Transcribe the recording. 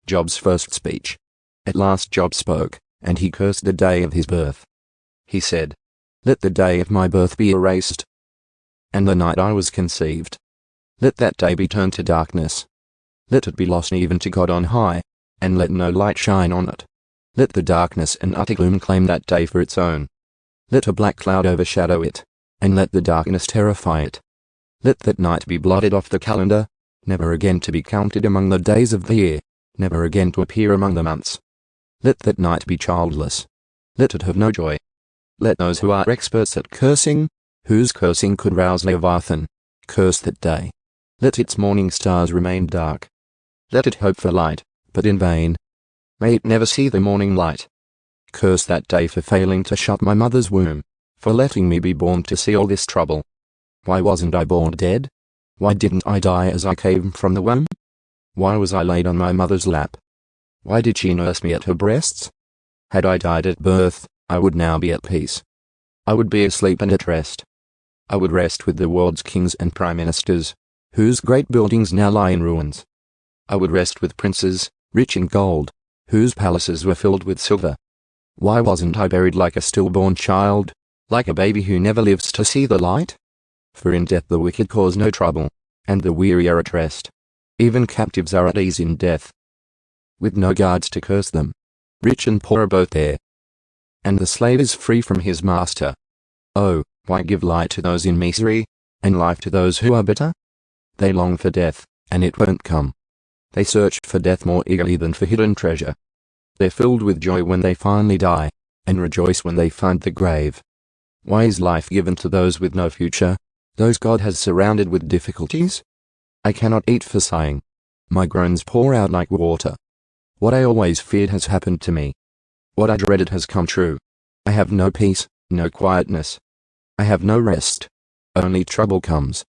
Job's first speech. At last Job spoke, and he cursed the day of his birth. He said, "Let the day of my birth be erased, and the night I was conceived. Let that day be turned to darkness. Let it be lost even to God on high, and let no light shine on it. Let the darkness and utter gloom claim that day for its own. Let a black cloud overshadow it, and let the darkness terrify it. Let that night be blotted off the calendar, never again to be counted among the days of the year, never again to appear among the months. Let that night be childless. Let it have no joy. Let those who are experts at cursing, whose cursing could rouse Leviathan, curse that day. Let its morning stars remain dark. Let it hope for light, but in vain. May it never see the morning light. Curse that day for failing to shut my mother's womb, for letting me be born to see all this trouble. Why wasn't I born dead? Why didn't I die as I came from the womb? Why was I laid on my mother's lap? Why did she nurse me at her breasts? Had I died at birth, I would now be at peace. I would be asleep and at rest. I would rest with the world's kings and prime ministers, whose great buildings now lie in ruins. I would rest with princes, rich in gold, whose palaces were filled with silver. Why wasn't I buried like a stillborn child, like a baby who never lives to see the light? For in death the wicked cause no trouble, and the weary are at rest. Even captives are at ease in death, with no guards to curse them. Rich and poor are both there, and the slave is free from his master. Oh, why give light to those in misery, and life to those who are bitter? They long for death, and it won't come. They search for death more eagerly than for hidden treasure. They're filled with joy when they finally die, and rejoice when they find the grave. Why is life given to those with no future, those God has surrounded with difficulties? I cannot eat for sighing. My groans pour out like water. What I always feared has happened to me. What I dreaded has come true. I have no peace, no quietness. I have no rest. Only trouble comes.